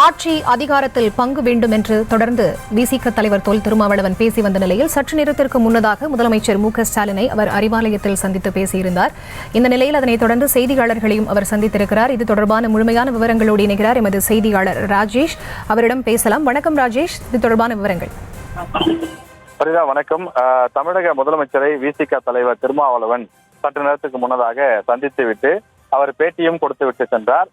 ஆட்சி அதிகாரத்தில் பங்கு வேண்டும் என்று தொடர்ந்து விசிக தலைவர் தொல் திருமாவளவன் பேசி வந்த நிலையில் சற்று நேரத்திற்கு முன்னதாக முதலமைச்சர் மு.க.ஸ்டாலினை அவர் அறிவாலயத்தில் சந்தித்து பேசியிருந்தார். இந்த நிலையில் அதனைத் தொடர்ந்து செய்தியாளர்களையும் அவர் சந்தித்திருக்கிறார். இது தொடர்பான முழுமையான விவரங்களோடு இணைகிறார் எமது செய்தியாளர் ராஜேஷ். அவரிடம் பேசலாம். வணக்கம் ராஜேஷ், இது தொடர்பான விவரங்கள். வணக்கம். தமிழக முதலமைச்சரை விசிக தலைவர் திருமாவளவன் சற்று நேரத்துக்கு முன்னதாக சந்தித்துவிட்டு அவர் பேட்டியும் கொடுத்துவிட்டு சென்றார்.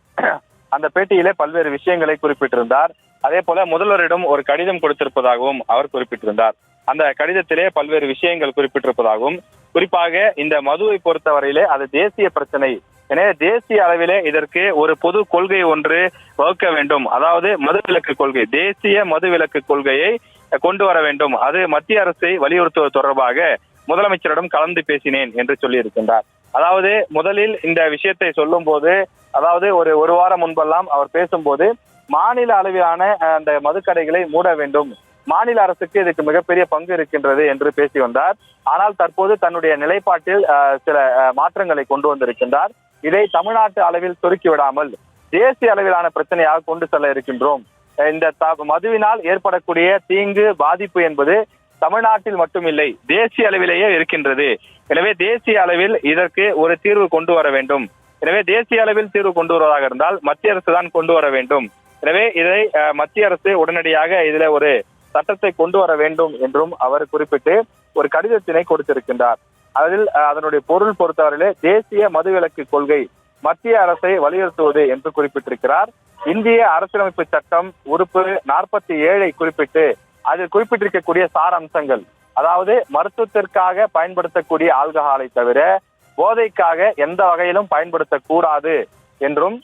அந்த பேட்டியிலே பல்வேறு விஷயங்களை குறிப்பிட்டிருந்தார். அதே போல முதல்வரிடம் ஒரு கடிதம் கொடுத்திருப்பதாகவும் அவர் குறிப்பிட்டிருந்தார். அந்த கடிதத்திலே பல்வேறு விஷயங்கள் குறிப்பிட்டிருப்பதாகவும், குறிப்பாக இந்த மதுவை பொறுத்தவரையிலே அது தேசிய பிரச்சனை, எனவே தேசிய அளவிலே இதற்கு ஒரு பொது கொள்கை ஒன்று வகுக்க வேண்டும். அதாவது மதுவிலக்கு கொள்கை, தேசிய மதுவிலக்கு கொள்கையை கொண்டு வர வேண்டும். அது மத்திய அரசை வலியுறுத்துவது தொடர்பாக முதலமைச்சரிடம் கலந்து பேசினேன் என்று சொல்லியிருக்கின்றார். அதாவது முதலில் இந்த விஷயத்தை சொல்லும் போது, அதாவது ஒரு வாரம் முன்பெல்லாம் அவர் பேசும்போது மாநில அளவிலான அந்த மதுக்கடைகளை மூட வேண்டும், மாநில அரசுக்கு இதுக்கு மிகப்பெரிய பங்கு இருக்கின்றது என்று பேசி வந்தார். ஆனால் தற்போது தன்னுடைய நிலைப்பாட்டில் சில மாற்றங்களை கொண்டு வந்திருக்கின்றார். இதை தமிழ்நாட்டு அளவில் சுருக்கி விடாமல் தேசிய அளவிலான பிரச்சனையாக கொண்டு செல்ல இருக்கின்றோம். இந்த மதுவினால் ஏற்படக்கூடிய தீங்கு பாதிப்பு என்பது தமிழ்நாட்டில் மட்டுமில்லை, தேசிய அளவிலேயே இருக்கின்றது. எனவே தேசிய அளவில் இதற்கு ஒரு தீர்வு கொண்டு வர வேண்டும். எனவே தேசிய அளவில் தீர்வு கொண்டு வருவதாக இருந்தால் மத்திய அரசு தான் கொண்டு வர வேண்டும். எனவே இதை மத்திய அரசு உடனடியாக இதுல ஒரு சட்டத்தை கொண்டு வர வேண்டும் என்றும் அவர் குறிப்பிட்டு ஒரு கடிதத்தினை கொடுத்திருக்கின்றார். அதில் அதனுடைய பொருள் பொறுத்தவரையிலே தேசிய மதுவிலக்கு கொள்கை மத்திய அரசை வலியுறுத்துவது என்று குறிப்பிட்டிருக்கிறார். இந்திய அரசியலமைப்பு சட்டம் உறுப்பு 47 குறிப்பிட்டு அதில் குறிப்பிட்டிருக்கக்கூடிய சார் அம்சங்கள், அதாவது மருத்துவத்திற்காக பயன்படுத்தக்கூடிய ஆல்கஹாலை தவிர போதைக்காக எந்த வகையிலும் பயன்படுத்தக்கூடாது என்றும்,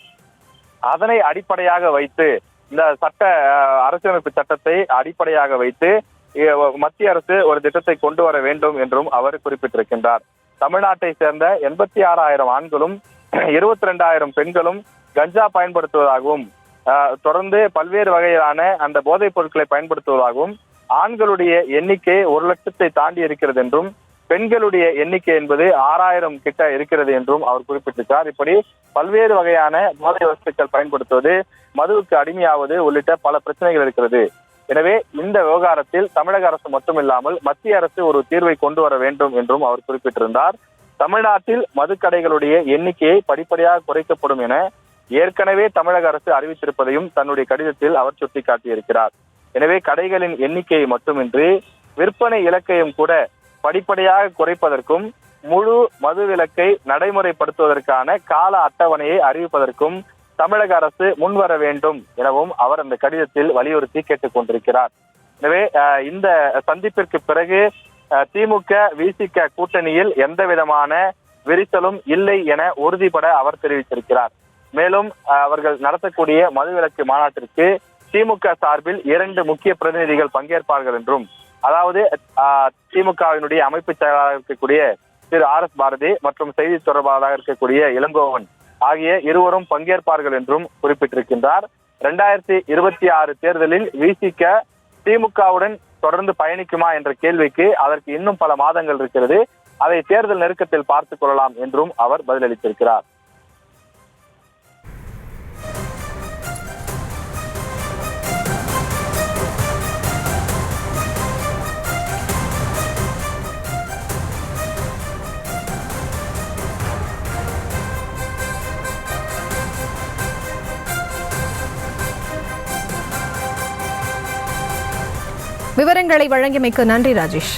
அதனை அடிப்படையாக வைத்து இந்த அரசியலமைப்பு சட்டத்தை அடிப்படையாக வைத்து மத்திய அரசு ஒரு திட்டத்தை கொண்டு வர வேண்டும் என்றும் அவர் குறிப்பிட்டிருக்கின்றார். தமிழ்நாட்டை சேர்ந்த 86,000 ஆண்களும் 22,000 பெண்களும் கஞ்சா பயன்படுத்துவதாகவும், தொடர்ந்து பல்வேறு வகையிலான அந்த போதைப் பொருட்களை பயன்படுத்துவதாகவும், ஆண்களுடைய எண்ணிக்கை 1,00,000 தாண்டி இருக்கிறது என்றும், பெண்களுடைய எண்ணிக்கை என்பது 6,000 கிட்ட இருக்கிறது என்றும் அவர் குறிப்பிட்டிருக்கிறார். இப்படி பல்வேறு வகையான போதை வஸ்துக்கள் பயன்படுத்துவது, மதுவுக்கு அடிமையாவது உள்ளிட்ட பல பிரச்சனைகள் இருக்கிறது. எனவே இந்த விவகாரத்தில் தமிழக அரசு மட்டுமில்லாமல் மத்திய அரசு ஒரு தீர்வை கொண்டு வர வேண்டும் என்றும் அவர் குறிப்பிட்டிருந்தார். தமிழ்நாட்டில் மதுக்கடைகளுடைய எண்ணிக்கையை படிப்படியாக குறைக்கப்படும் என ஏற்கனவே தமிழக அரசு அறிவித்திருப்பதையும் தன்னுடைய கடிதத்தில் அவர் சுட்டிக்காட்டியிருக்கிறார். எனவே கடைகளின் எண்ணிக்கையை மட்டுமின்றி விற்பனை இலக்கையும் கூட படிப்படியாக குறைப்பதற்கும், முழு மது விலக்கை நடைமுறைப்படுத்துவதற்கான கால அட்டவணையை அறிவிப்பதற்கும் தமிழக அரசு முன்வர வேண்டும் எனவும் அவர் அந்த கடிதத்தில் வலியுறுத்தி கேட்டுக் கொண்டிருக்கிறார். எனவே இந்த சந்திப்பிற்கு பிறகு திமுக விசிக கூட்டணியில் எந்த விதமான விரிசலும் இல்லை என உறுதிபட அவர் தெரிவித்திருக்கிறார். மேலும் அவர்கள் நடத்தக்கூடிய மதுவிலக்கு மாநாட்டிற்கு திமுக சார்பில் 2 முக்கிய பிரதிநிதிகள் பங்கேற்பார்கள் என்றும், அதாவது திமுகவினுடைய அமைப்பு செயலாளராக இருக்கக்கூடிய திரு RS பாரதி மற்றும் செய்தி தொடர்பாளராக இருக்கக்கூடிய இளங்கோவன் ஆகிய இருவரும் பங்கேற்பார்கள் என்றும் குறிப்பிட்டிருக்கின்றார். 2026 தேர்தலில் விசிக திமுகவுடன் தொடர்ந்து பயணிக்குமா என்ற கேள்விக்கு அதற்கு இன்னும் பல மாதங்கள் இருக்கிறது, அதை தேர்தல் நெருக்கத்தில் பார்த்துக் கொள்ளலாம் என்றும் அவர் பதிலளித்திருக்கிறார். விவரங்களை வழங்கியமைக்கு நன்றி ராஜேஷ்.